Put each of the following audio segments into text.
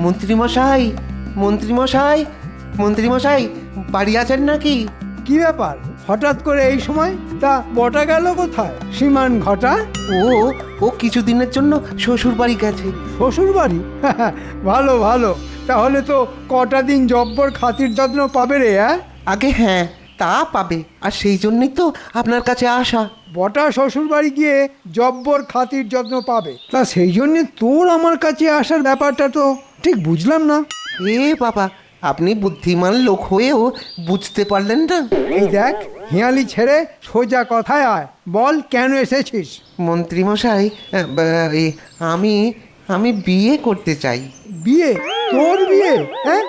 মন্ত্রীমশাই, মন্ত্রীমশাই, মন্ত্রীমশাই, বাড়ি আছেন নাকি? কি ব্যাপার হঠাৎ করে এই সময়? তা বটা গেল কোথায়? সীমান ঘটা? ও ও কিছুদিনের জন্য শ্বশুর বাড়ি গেছে। শ্বশুর বাড়ি? ভালো ভালো, তাহলে তো কটা দিন জব্বর খাতির যত্ন পাবে রে। আগে হ্যাঁ, তা পাবে, আর সেই জন্যই তো আপনার কাছে আসা। বটা শ্বশুর বাড়ি গিয়ে জব্বর খাতির যত্ন পাবে, তা সেই জন্যে তোর আমার কাছে আসার ব্যাপারটা তো ঠিক বুঝলাম না। এ বাবা, আপনি বুদ্ধিমান লোক হয়েও বুঝতে পারলেন না? এই দেখ, হিয়ালি ছেড়ে সোজা কথায় আয়, বল কেন এসেছিস? মন্ত্রীমশাই, আমি আমি বিয়ে করতে চাই। বিয়ে? তোর বিয়ে? হ্যাঁ?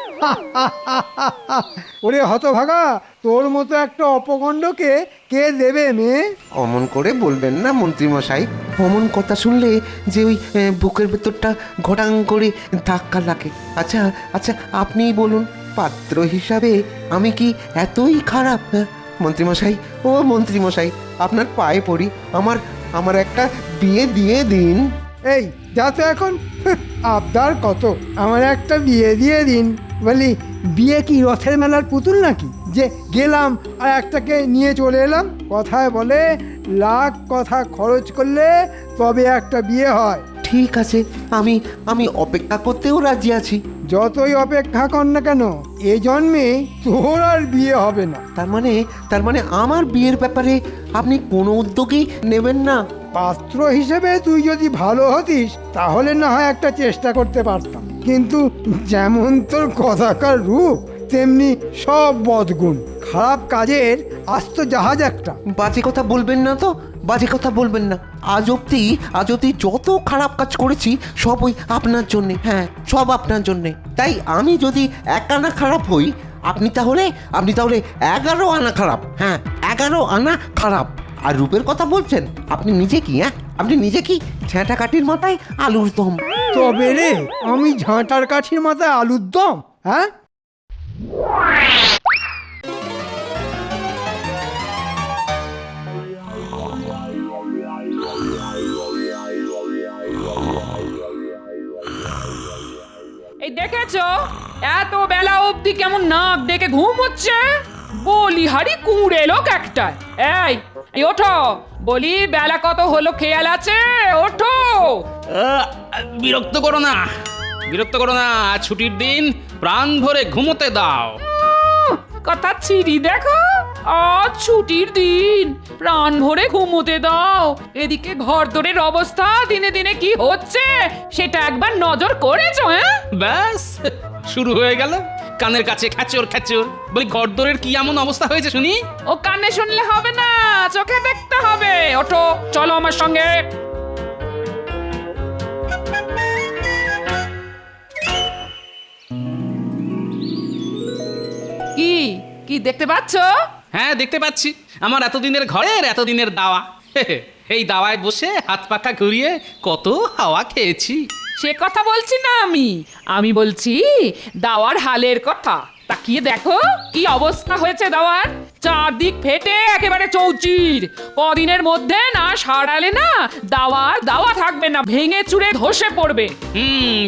ওরে হতভাগা, তোর মতো একটা অপকণ্ডকে কে দেবে মেয়ে? অমন করে বলবেন না মন্ত্রীমশাই। অমন কথা শুনলে যে ওই বুকের ভেতরটা ঘটাং করে ধাক্কা লাগে। আচ্ছা আচ্ছা, আপনিই বলুন, পাত্র হিসাবে আমি কি এতই খারাপ? মন্ত্রীমশাই, ও মন্ত্রীমশাই, আপনার পায়ে পড়ি, আমার আমার একটা বিয়ে দিয়ে দিন। এই যা তো এখন, আবদার কত, আমার একটা বিয়ে দিয়ে দিন বলি? বিয়ে কি রথের মেলার পুতুল নাকি যে গেলাম আর একটাকে নিয়ে চলে এলাম? কথায় বলে লাখ কথা খরচ করলে তবে একটা বিয়ে হয়। ঠিক আছে, আমি আমি অপেক্ষা করতেও রাজি আছি। যতই অপেক্ষা কর না কেন, এ জন্মে তোর আর বিয়ে হবে না। তার মানে আমার বিয়ের ব্যাপারে আপনি কোনো উদ্যোগই নেবেন না? পাত্র হিসেবে তুই যদি ভালো হতিস তাহলে না হয় একটা চেষ্টা করতে পারতাম, কিন্তু যেমন তোর কথাকার রূপ তেমনি সব বদগুণ, খারাপ কাজের আস্ত জাহাজ একটা। বাজে কথা বলবেন না তো, বাজে কথা বলবেন না। আজ অব্দি যত খারাপ কাজ করেছি সব ওই আপনার জন্যে। হ্যাঁ, সব আপনার জন্যে। তাই আমি যদি 1 আনা খারাপ হই, আপনি তাহলে 11 আনা খারাপ। হ্যাঁ, 11 আনা খারাপ। আর রূপের কথা বলছেন, আপনি নিজে কি? আপনি নিজে কি ঝ্যাঁটা কাঠির মাথায় আলুর দম? তবে রে, আমি ঝাঁটার কাঠির মাথায় আলুর দম? হ্যাঁ, এই দেখেছো, এত বেলা অবধি কেমন নাক ডেকে ঘুম হচ্ছে? বলিহারি কুঁড়ে লোক একটা। এই এই ওঠো, বলি বেলা কত হলো খেয়াল আছে? ওঠো। বিরক্ত করো না, বিরক্ত করো না, ছুটির দিন, প্রাণ ভরে ঘুমোতে দাও। কথা ছিড়ি দেখো, আজ ছুটির দিন, প্রাণ ভরে ঘুমোতে দাও। এদিকে ঘর দরের অবস্থা দিনে দিনে কি হচ্ছে সেটা একবার নজর করেছো? ব্যাস শুরু হয়ে গেল কানের কাছে খ্যাচর খ্যাচর। বলি ঘরদোরের কি এমন অবস্থা হয়েছে শুনি? ও কানে শুনলে হবে না, চোখে দেখতে হবে। ওঠো, চলো আমার সঙ্গে। কি কি দেখতে পাচ্ছ? হ্যাঁ, দেখতে পাচ্ছি। আমার এতদিনের ঘরের এতদিনের দাওয়া। এই দাওয়ায় বসে হাত পাখা ঘুরিয়ে কত হাওয়া খেয়েছি। সে কথা বলছি না আমি বলছি দাওয়ার হালের কথা। তাকিয়ে দেখো কি অবস্থা হয়েছে দাওয়ার, চারদিক ফেটে একেবারে চৌচির। কদিনের মধ্যে না সারালে না দাওয়া থাকবে না, ভেঙে চুরে ধসে পড়বে।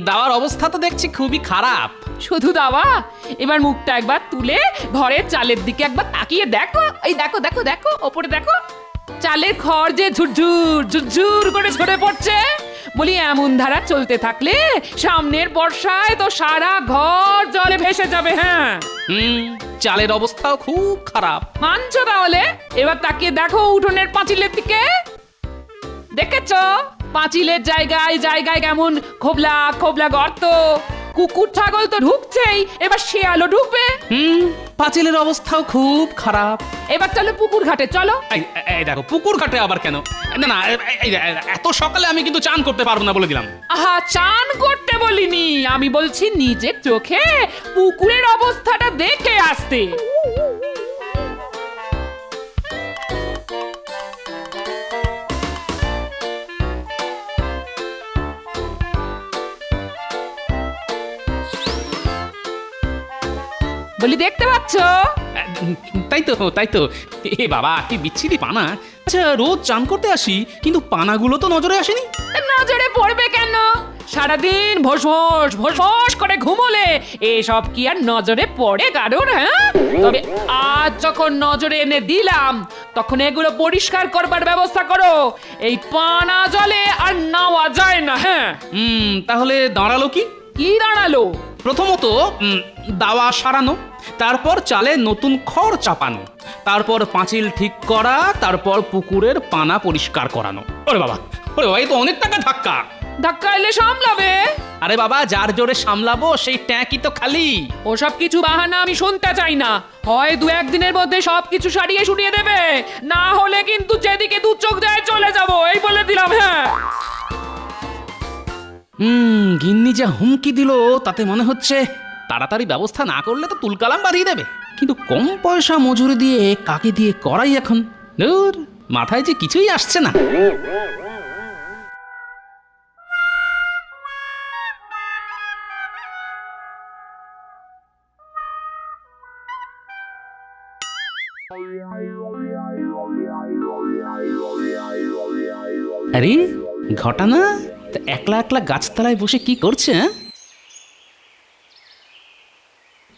দাওয়ার অবস্থা তো দেখছি খুবই খারাপ। শুধু দাওয়া, এবার মুখটা একবার তুলে ঘরের চালের দিকে একবার তাকিয়ে দেখো। এই দেখো দেখো দেখো, ওপরে দেখো, চালের খড় যে ঝুরঝুর ঝুরঝুর করে ঝরে পড়ছে। বলি এমন ধারা চলতে থাকলে সামনের বর্ষায় তো সারা ঘর জলে ভেসে যাবে। হ্যাঁ, চালের অবস্থাও খুব খারাপ। মানছো তাহলে? এবার তাকিয়ে দেখো উঠোনের পাঁচিলের দিকে। দেখেছো পাঁচিলের জায়গায় জায়গায় কেমন খোবলা খোবলা গর্ত? কুকুর ছাগল তো ঢুকছেই, এবার শিয়ালও ঢুকবে। পাঁচিলের অবস্থাও খুব খারাপ। এবার চলো পুকুর ঘাটে, চলো। এই দেখো, পুকুর ঘাটে আবার কেন? না না, এত সকালে আমি কিন্তু চান করতে পারবো না বলে দিলাম। আহা, চান করতে বলিনি, আমি বলছি নিজের চোখে পুকুরের অবস্থাটা দেখে আসতে। বলি দেখতে পাচ্ছ? তাই তো। এ বাবা, কি বিচ্ছিরি পানা। আচ্ছা, রোজ চান করতে আসি, কিন্তু পানাগুলো তো নজরে আসেনি। নজরে পড়বে কেন? সারাদিন ভোস ভোস ভোস ভোস করে ঘুমোলে এসব কি আর নজরে পড়ে কারোর? হ্যাঁ, তবে আজ যখন নজরে এনে দিলাম তখন এগুলো পরিষ্কার করবার ব্যবস্থা করো। এই পানা জলে আর নাওয়া যায় না। হ্যাঁ, তাহলে দাঁড়ালো কি? কি দাঁড়ালো? প্রথমত দাওয়া সারানো, তারপর চালে নতুন খড় চাপানো, তারপর পাঁচিল ঠিক করা, তারপর পুকুরের পানা পরিষ্কার করানো। ওরে বাবা, এই তো অনেক টাকা ধাক্কা। ধাক্কা এলে সামলাবে। আরে বাবা, যার জোরে সামলাবো সেই ট্যাঁকই তো খালি। ওসব কিছু বাহানা আমি শুনতে চাই না। হয় দু একদিনের মধ্যে সবকিছু সারিয়ে সুরিয়ে দেবে, না হলে কিন্তু যেদিকে দু চোখ যায় চলে যাব, এই বলে দিলাম। হ্যাঁ, গিন্নি যা হুমকি দিল তাতে মনে হচ্ছে তাড়াতাড়ি ব্যবস্থা না করলে তো তুলকালাম বাড়িয়ে দেবে। কিন্তু কম পয়সা মজুরি দিয়ে কাকে দিয়ে করাই এখন? ধুর, মাথায় যে কিছুই আসছে না। আরে ঘটনা তা একলা একলা গাছতলায় বসে কি করছে?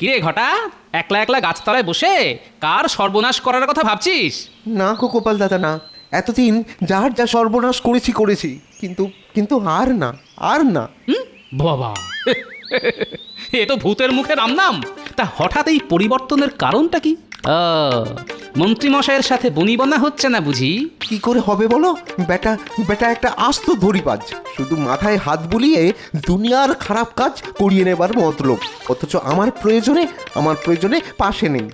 কিরে ঘটা, একলা একলা গাছতলায় বসে কার সর্বনাশ করার কথা ভাবছিস? না গো গোপাল দাদা, না। এতদিন যার যা সর্বনাশ করেছি, কিন্তু কিন্তু আর না। বাবা, এ তো ভূতের মুখে রাম নাম। তা হঠাৎ এই পরিবর্তনের কারণটা কি? মন্ত্রীমশাইয়ের সাথে বনিবনা হচ্ছে না বুঝি? কি করে হবে বলো? বেটা একটা আস্ত ধরিবাজ, শুধু মাথায় হাত বুলিয়ে দুনিয়ার খারাপ কাজ করিয়ে নেবার মতলব, অথচ আমার প্রয়োজনে পাশে নেই।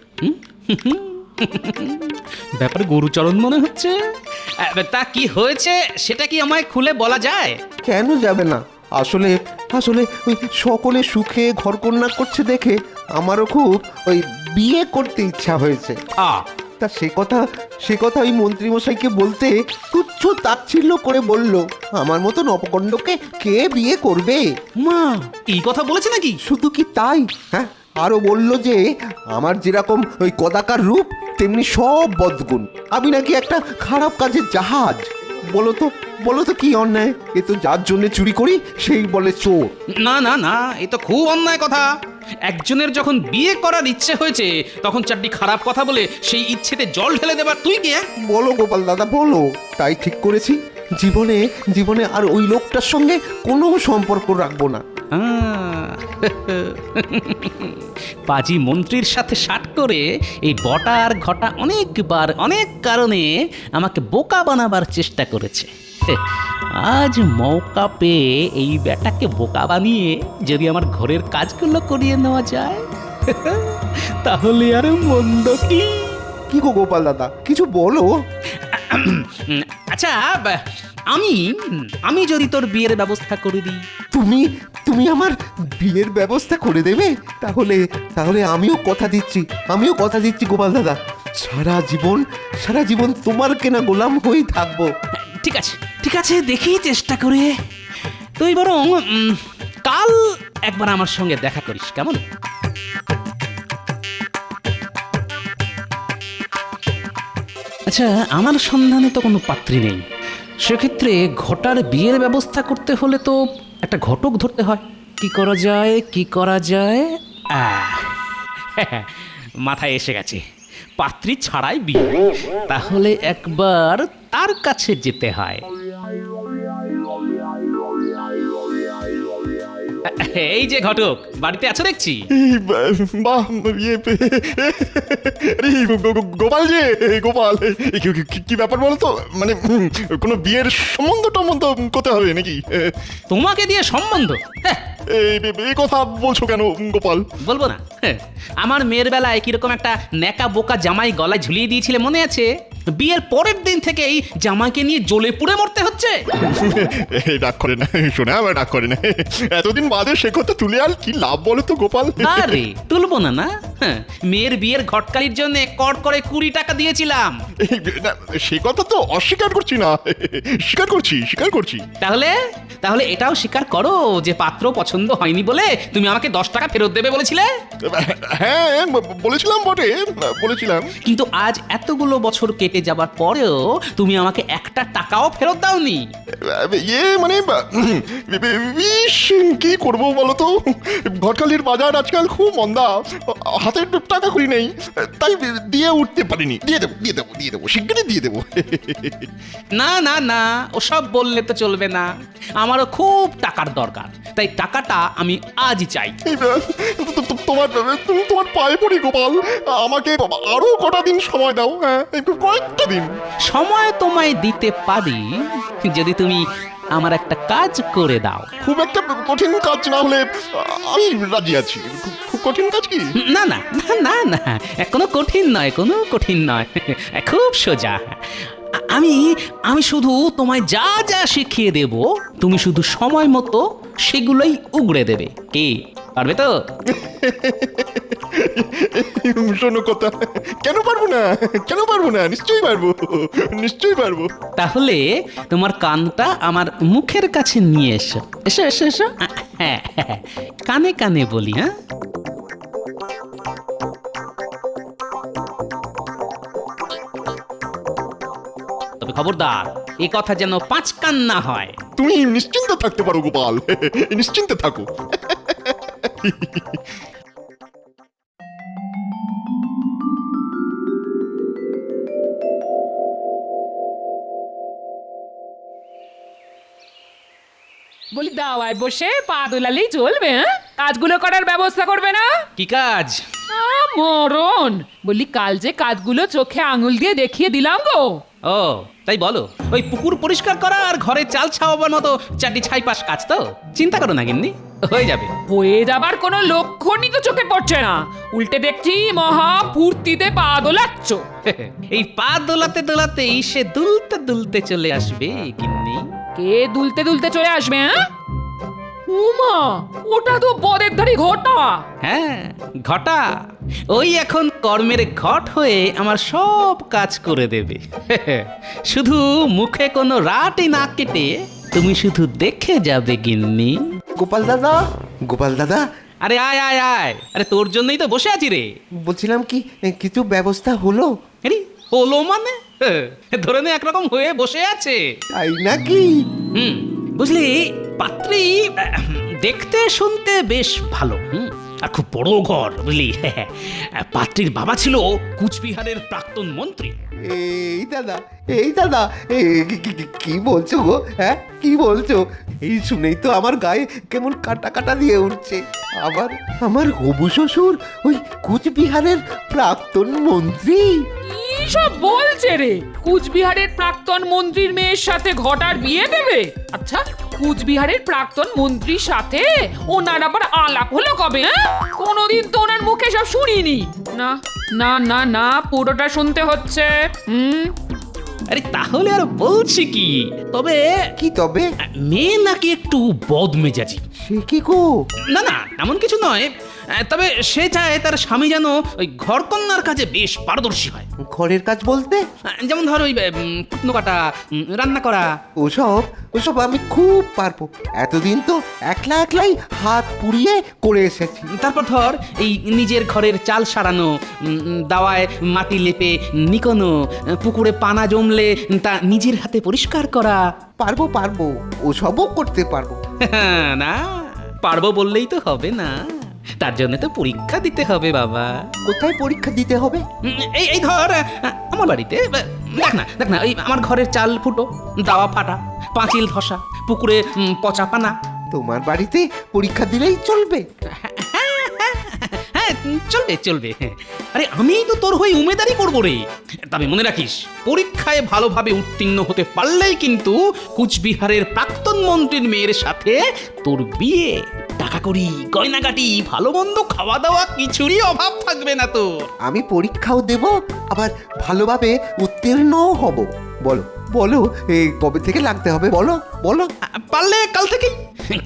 ব্যাপারে গরুচরণ মনে হচ্ছে। তা কি হয়েছে সেটা কি আমায় খুলে বলা যায়? কেন যাবে না? আসলে ওই সকলে সুখে ঘরকন্যা করছে দেখে আমারও খুব ওই বিয়ে করতে ইচ্ছা হয়েছে। তা সে কথা ওই মন্ত্রীমশাইকে বলতে তুচ্ছ তাচ্ছিল্য করে বলল, আমার মতন অপকণ্ডকে কে বিয়ে করবে? মা, এই কথা বলেছে নাকি? শুধু শুধু কি তাই, হ্যাঁ, আরো বলল যে আমার যেরকম ওই কদাকার রূপ তেমনি সব বদগুণ, আমি নাকি একটা খারাপ কাজের জাহাজ। বলো তো কি অন্যায়? এ তো যার জন্য চুরি করি সেই বলে চোর। না, এ তো খুব অন্যায় কথা। একজনের যখন বিয়ে করার ইচ্ছে হয়েছে তখন চারটি খারাপ কথা বলে সেই ইচ্ছেতে জল ঢেলে দেবার তুই কে? বলো গোপাল দাদা, বলো। তাই ঠিক করেছি, জীবনে আর ওই লোকটার সঙ্গে কোনো সম্পর্ক রাখবো না। পাজি মন্ত্রীর সাথে শাট করে এই বটা আর ঘটা অনেকবার অনেক কারণে আমাকে বোকা বানাবার চেষ্টা করেছে। আজ মৌকা পেয়ে এই বেটাকে বোকা বানিয়ে যদি আমার ঘরের কাজগুলো করিয়ে নেওয়া যায় তাহলে আর মন্দ কি? কি গো গোপাল দাদা, কিছু বলো। আচ্ছা, আমি যদি তোর বিয়ের ব্যবস্থা করে দিই? তুমি আমার বিয়ের ব্যবস্থা করে দেবে? তাহলে আমিও কথা দিচ্ছি গোপাল দাদা, সারা জীবন তোমার কেনা গোলাম হয়ে থাকবো। ঠিক আছে, দেখি চেষ্টা করে। তুই বরং কাল একবার আমার সঙ্গে দেখা করিস, কেমন? আচ্ছা, আমার সন্ধানে তো কোনো পাত্রী নেই। সেক্ষেত্রে ঘটার বিয়ের ব্যবস্থা করতে হলে তো একটা ঘটক ধরতে হয়। কি করা যায়? মাথায় এসে গেছে, পাত্রী ছাড়াই বিয়ে। তাহলে একবার তার কাছে যেতে হয়। এই যে ঘটক, বাড়িতে আছো দেখছি। বাহ, গোপাল যে গোপাল, কি ব্যাপার বলো তো? মানে কোনো বিয়ের সম্বন্ধ করতে হবে নাকি? তোমাকে দিয়ে সম্বন্ধ? এই কথা বলছো কেন গোপাল? বলবো না? আমার মেয়ের বেলায় কিরকম একটা ন্যাকা বোকা জামাই গলায় ঝুলিয়ে দিয়েছিলে মনে আছে? বিয়ের পরের দিন থেকেই জামাইকে নিয়ে জ্বলে পুড়ে মরতে হচ্ছে। ডাক করে না, শোনা আবার ডাক করে না। এতদিন বাদে সে কথা তুলে আর কি লাভ বলো তো গোপাল? আরে তুলবো না, হ্যাঁ, মেয়ের বিয়ের ঘটকালির জন্য কড় করে 20 টাকা দিয়েছিলাম। না, সে কথা তো অস্বীকার করছি না, স্বীকার করছি। তাহলে তাহলে এটাও স্বীকার করো যে পাত্র পছন্দ হয়নি বলে তুমি আমাকে 10 টাকা ফেরত দেবে বলেছিলে। হ্যাঁ, বলেছিলাম বটে, বলেছিলাম। কিন্তু আজ এতগুলো বছর কেটে যাবার পরেও তুমি আমাকে একটা টাকাও ফেরত দাওনি। মানে ইস, কি করবো বলো তো, ঘটকালির বাজার আজকাল খুব মন্দা, হাতে টাকা করি নেই, তাই দিয়ে উঠতে পারিনি। দিয়ে দেবো শিগগিরই দিয়ে দেবো। না না না, ওসব বললে তো চলবে না, আমারও খুব টাকার দরকার, তাই টাকাটা আমি আজই চাই। তোমার পায়ে পড়ি গোপাল, আমাকে আরো কটা দিন সময় দাও। হ্যাঁ, কয়েকটা দিন সময় তোমায় দিতে পারি যদি তুমি আমার একটা কাজ করে দাও। খুব একটা কঠিন কাজ না হলে আমি রাজি আছি। খুব কঠিন কাজ কি? না না না না না, কোনো কঠিন নয়, খুব সোজা। আমি আমি শুধু তোমায় যা যা শিখিয়ে দেব, তুমি শুধু সময় মতো সেগুলোই উগড়ে দেবে। কি পারবে তো? শোনো কথা, কেন পারবো না, নিশ্চয়ই পারবো। তাহলে তোমার কানটা আমার মুখের কাছে নিয়ে এসো। এসো এসো এসো। হ্যাঁ হ্যাঁ, কানে কানে বলি। হ্যাঁ, তবে খবরদার, এ কথা যেন 5 কান না হয়। তুমি নিশ্চিন্ত থাকতে পারো গোপাল, নিশ্চিন্তে থাকো। বলি দাওয়ায় বসে পা দোলালেই চলবে? হ্যাঁ, কাজগুলো করার ব্যবস্থা করবে না? কি কাজ? মরণ! বলি কাল যে কাজগুলো চোখে আঙুল দিয়ে দেখিয়ে দিলাম গো। ও তাই বলো, ওই পুকুর পরিষ্কার করা আর ঘরে চাল ছাওয়াবার মতো চারটি ছাইপাশ কাজ তো? চিন্তা করো না গিন্নি, হয়ে যাবে। হয়ে যাবার কোনো লক্ষণই তো চোখে পড়ছে না, উল্টে দেখছি মহা ফুর্তিতে পা দোলাচ্ছ। এই পা দোলাতে দোলাতেই সে দুলতে দুলতে চলে আসবে গিন্নি। কে দুলতে দুলতে চলে আসবে? হ্যাঁ, উমা, ওটা তো বদের ধারি ঘটা। হ্যাঁ, ঘটা ওই এখন কর্মের ঘট হয়ে আমার সব কাজ করে দেবে। শুধু মুখে কোনো রাটই না কেটে তুমি শুধু দেখে যাবে গিন্নি। গোপাল দাদা, আরে আয় আয় আয়, আরে তোর জন্যই তো বসে আছি রে। বলছিলাম কি কিছু ব্যবস্থা হলো? আরে হলো মানে? ধরে নে একরকম হয়ে বসে আছে। তাই নাকি? বুঝলি, পাত্রী দেখতে শুনতে বেশ ভালো, আর খুব বড় ঘর, বুঝলি। পাত্রীর বাবা ছিল কুচবিহারের প্রাক্তন মন্ত্রী। এই দাদা কি বলছো গো? হ্যাঁ, কি বলছো? এই শুনেই তো আমার গায়ে কেমন কাটা কাটা দিয়ে উঠছে। আমার হবু শ্বশুর ওই কুচবিহারের প্রাক্তন মন্ত্রী? কি সব বলছে রে? কুচবিহারের প্রাক্তন মন্ত্রীর মেয়ের সাথে ঘটার বিয়ে দেবে? আচ্ছা, কুচবিহারের প্রাক্তন মন্ত্রীর সাথে ওনার আবার আলাপ হলো কবে? হ্যাঁ, কোনোদিন তো ওনার মুখে সব শুনিনি। না না না না, পুরোটা শুনতে হচ্ছে। আরে তাহলে আর বলছি কি, তবে মেয়ে নাকি একটু বদমেজাজি। সে কি গো? না না, এমন কিছু নয়, তবে সে চায় তার স্বামী যেন ওই ঘরকন্যার কাজে বেশ পারদর্শী হয়। ঘরের কাজ বলতে? যেমন ধর ওই কুটনো কাটা, রান্না করা। ওসব আমি খুব পারবো। এতদিন তো একলাই হাত পুড়িয়ে করে এসেছি। তারপর ধর এই নিজের ঘরের চাল সারানো, দাওয়ায় মাটি লেপে নিকোনো, পুকুরে পানা জমলে তা নিজের হাতে পরিষ্কার করা। পারবো, ওসবও করতে পারবো। না, পারবো বললেই তো হবে না, তার জন্য তো পরীক্ষা দিতে হবে বাবা। কোথায় পরীক্ষা দিতে হবে? এই ধর আমার বাড়িতে, দেখ না, এই আমার ঘরের চাল ফুটো, দাওয়া ফাটা, পাঁচিল ধসা, পুকুরে পচা পানা। তোমার বাড়িতে পরীক্ষা দিলেই চলবে? হ্যাঁ, চলবে। আরে আমি তো তোর হয়ে উমেদারি করবো রে। তবে মনে রাখিস, পরীক্ষায় ভালোভাবে উত্তীর্ণ হতে পারলেই কিন্তু কুচবিহারের প্রাক্তন মন্ত্রীর মেয়ের সাথে তোর বিয়ে। টাকা করি, গয়নাগাটি, ভালো মন্দ, খাওয়া দাওয়া কিছুরই অভাব থাকবে না তোর। আমি পরীক্ষাও দেব, আবার ভালোভাবে উত্তীর্ণও হব। বলো কবে থেকে লাগতে হবে? বলো। পারলে কাল থেকেই,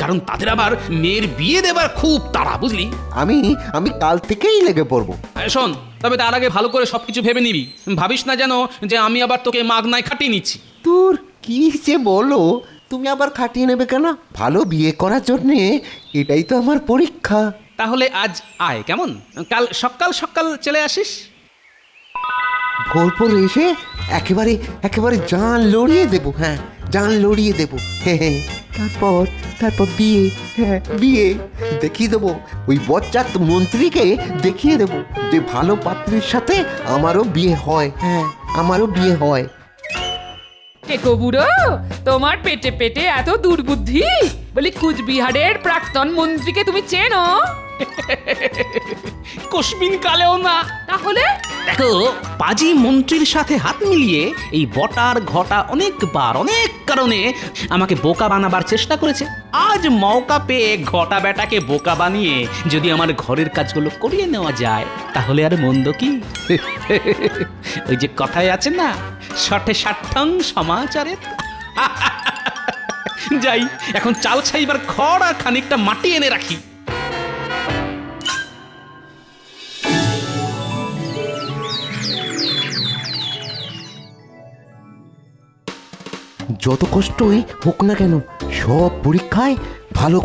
কারণ তাদের আবার মেয়ের বিয়ে দেবার খুব তাড়া, বুঝলি? আমি আমি কাল থেকেই লেগে পড়বো। শোন, তবে তার আগে ভালো করে সবকিছু ভেবে নিবি। ভাবিস না যেন যে আমি আবার তোকে মাগনায় খাটিয়ে নিচ্ছি। তোর কি যে বলো, তুমি আবার খাটিয়ে নেবে কেন? ভালো বিয়ে করার জন্যে এটাই তো আমার পরীক্ষা। তাহলে আজ আয়, কেমন? কাল সকাল সকাল চলে আসিস। ভোর এসে একেবারে একেবারে জান লড়িয়ে দেবো। হ্যাঁ, জান লড়িয়ে দেবো। হ্যাঁ, তারপর তারপর বিয়ে। হ্যাঁ, বিয়ে দেখিয়ে দেবো। ওই বজ্জাত মন্ত্রীকে দেখিয়ে দেবো যে ভালো পাত্রীর সাথে আমারও বিয়ে হয়। হ্যাঁ, আমারও বিয়ে হয়। টেকো বুড়ো, তোমার পেটে পেটে এত দুর্বুদ্ধি? বলি কুচবিহারের প্রাক্তন মন্ত্রীকে তুমি চেনো? কসমিন কালেও না। তাহলে দেখো, পাজি মন্ত্রীর সাথে হাত মিলিয়ে এই বটার ঘটা অনেকবার অনেক কারণে আমাকে বোকা বানাবার চেষ্টা করেছে। আজ মৌকা পেয়ে ঘটা বেটাকে বোকা বানিয়ে যদি আমার ঘরের কাজগুলো করিয়ে নেওয়া যায়, তাহলে আর মন্দ কি? ওই যে কথায় আছে না, শঠে ষাট্ঠং সমাচারে। যাই, এখন চাল ছাইবার খড় আর খানিকটা মাটি এনে রাখি। যত কষ্টই হোক না কেন, সব পরীক্ষায় ভালো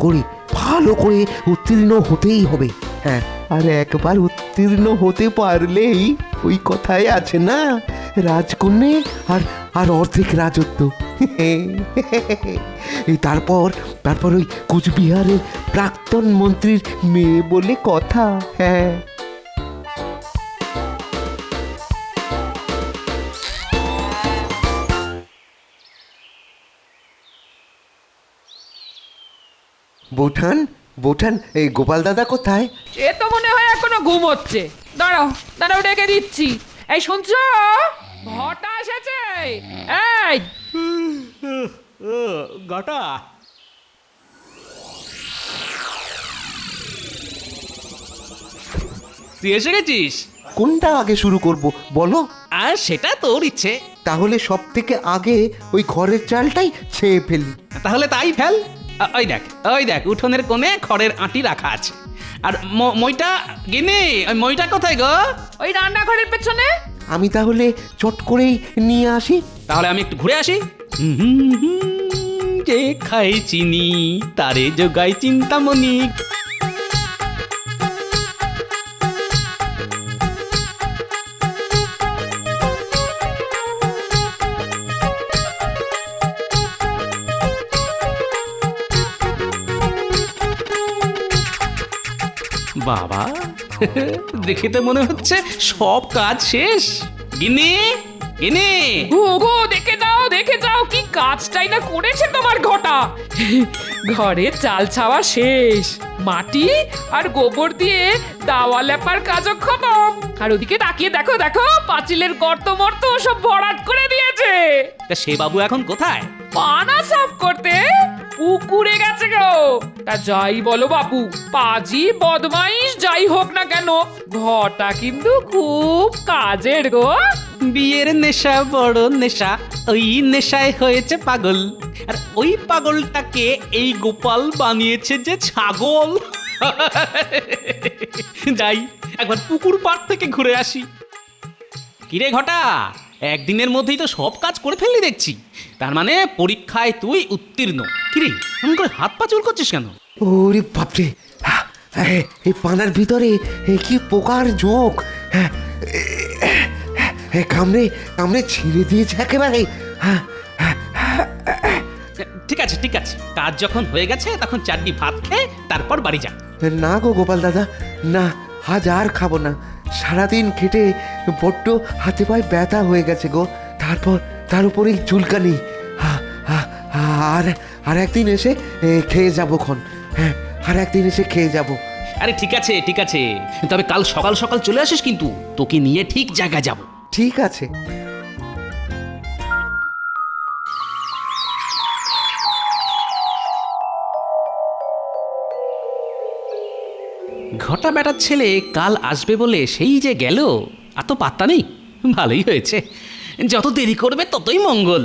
করে উত্তীর্ণ হতেই হবে। হ্যাঁ, আর একবার উত্তীর্ণ হতে পারলেই ওই কথায় আছে না, রাজকন্যে আর আর অর্ধেক রাজত্ব। এই তারপর তারপর ওই কুচবিহারের প্রাক্তন মন্ত্রীর মেয়ে বলে কথা। হ্যাঁ, বৌঠান এই গোপাল দাদা কোথায়? এ তো মনে হয় এখনো ঘুমোচ্ছে। দাঁড়াও দাঁড়াও, ডেকে দিচ্ছি। এই শুনছো, ঘটা এসেছে। এই ঘটা, তুই এসে গেছিস? কোনটা আগে শুরু করব বলো? আর সেটা তোর ইচ্ছে। তাহলে সব থেকে আগে ওই ঘরের চালটাই ছেয়ে ফেলি। তাহলে তাই ফেল। ওই দেখ উঠোনের কোণে খড়ের আঁটি রাখা আছে। আর মইটা গিনি, ওই মইটা কোথায় গো? ওই রান্নাঘরের পেছনে। আমি তাহলে চট করেই নিয়ে আসি। তাহলে আমি একটু ঘুরে আসি। যে খাই চিনি তারে যোগাই চিন্তামণি। বাবা, দেখে তো মনে হচ্ছে সব কাজ শেষ। গিন্নি, গিন্নি, গো দেখে যাও কি কাজটাই না করেছে তোমার ঘটা। ঘরে চাল ছাওয়া শেষ, মাটি আর গোবর দিয়ে দাওয়া লেপার কাজও খতম। আর ওদিকে তাকিয়ে দেখো পাঁচিলের গর্ত মর্ত সব ভরাট করে দিয়েছে। তা সে বাবু এখন কোথায়? পানা সাফ করতে পুকুরে গেছে গো। তা যাই বলো বাবু, পাজি বদমাইশ যাই হোক না কেন, ঘটা কিন্তু খুব কাজের গো। বিয়ের নেশা বড় নেশা, ওই নেশায় হয়েছে পাগল। আর ওই পাগলটাকে এই গোপাল বানিয়েছে যে ছাগল। যাই, একবার পুকুর পাড় থেকে ঘুরে আসি। কিরে ঘটা, একদিনের মধ্যেই তো সব কাজ করে ফেললি দেখছি। তার মানে পরীক্ষায় তুই উত্তীর্ণ। কিরে, এমন করে হাত পা চুল করছিস কেন? ওরে বাপরে, এই পানার ভিতরে কি পোকার ঝোঁক! কামড়ে ছিঁড়ে দিয়েছে একেবারে। ঠিক আছে, কাজ যখন হয়ে গেছে তখন চারটি ভাত খেয়ে তারপর বাড়ি যা। না গো গোপাল দাদা, না, আজ আর খাবো না। সারাদিন খেটে বড্ড হাতে পায়ে ব্যথা হয়ে গেছে গো। তারপর তার উপরে চুলকানি। আর একদিন এসে খেয়ে যাবো খন। হ্যাঁ, আর একদিন এসে খেয়ে যাবো। আরে ঠিক আছে, তবে কাল সকাল সকাল চলে আসিস, কিন্তু তোকে নিয়ে ঠিক জায়গায় যাব। ঠিক আছে। ঘটা বেটার ছেলে কাল আসবে বলে সেই যে গেল, আর তো পাত্তা নেই। ভালোই হয়েছে, যত দেরি করবে ততই মঙ্গল।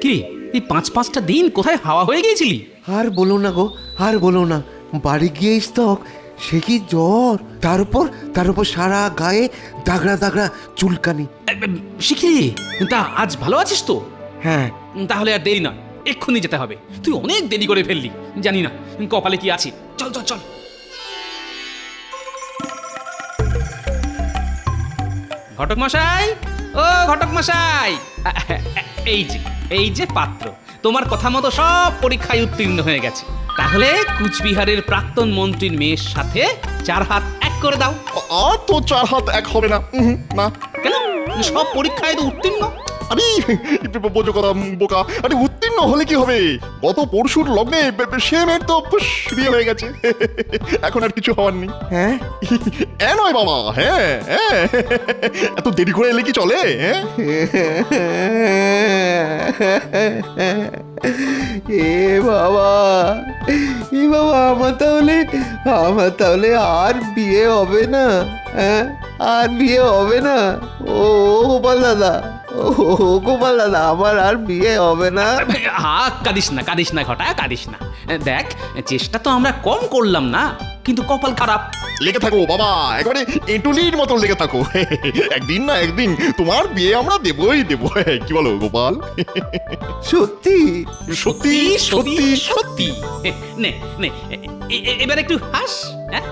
কি এই 5-5টা দিন কোথায় হাওয়া হয়ে গিয়েছিলি? আর বলো না গো, আর বলো না। বাড়ি গিয়ে স্তক, সে কি জ্বর, তার উপর সারা গায়ে দাগড়া দাগড়া চুলকানি। শিখি, তা আজ ভালো আছিস তো? হ্যাঁ। তাহলে আর দেরি নয়, এক্ষুনি যেতে হবে। তুই অনেক দেরি করে ফেললি, জানি না কপালে কি আছে। চল চল চল। ঘটক মশাই, ও ঘটক মশাই, এই যে পাত্র, তোমার কথা মতো সব পরীক্ষায় উত্তীর্ণ হয়ে গেছে। তাহলে কুচবিহারের প্রাক্তন মন্ত্রীর মেয়ের সাথে 4 হাত এক করে দাও। আর তো 4 হাত এক হবে না। না। কেন? সব পরীক্ষায় তো উত্তীর্ণ। আরে বোঝো কথা বোকা, আরে উত্তীর্ণ হলে কি হবে? গত পরশুর লগ্নে সে মেয়ের তো বিয়ে হয়ে গেছে। এখন আর কিছু হওয়ার নেই। হ্যাঁ। নয় বাবা, হ্যাঁ হ্যাঁ, এত দেরি করে এলে কি চলে? হ্যাঁ, এ বাবা, আমার তাহলে আর বিয়ে হবে না? হ্যাঁ, আর বিয়ে হবে না? ও গোপাল দাদা, আমার আর বিয়ে হবে না। কাঁদিস না ঘটা, কাঁদিস না। দেখ, চেষ্টা তো আমরা কম করলাম না, কিন্তু কপাল খারাপ। লেগে থাকো বাবা, একেবারে এঁটুলির মতো লেগে থাকো। একদিন না একদিন তোমার বিয়ে আমরা দেবই দেবো। কি বলো গোপাল? সত্যি? সত্যি সত্যি সত্যি। নে নে, এবার একটু হাস। হ্যাঁ?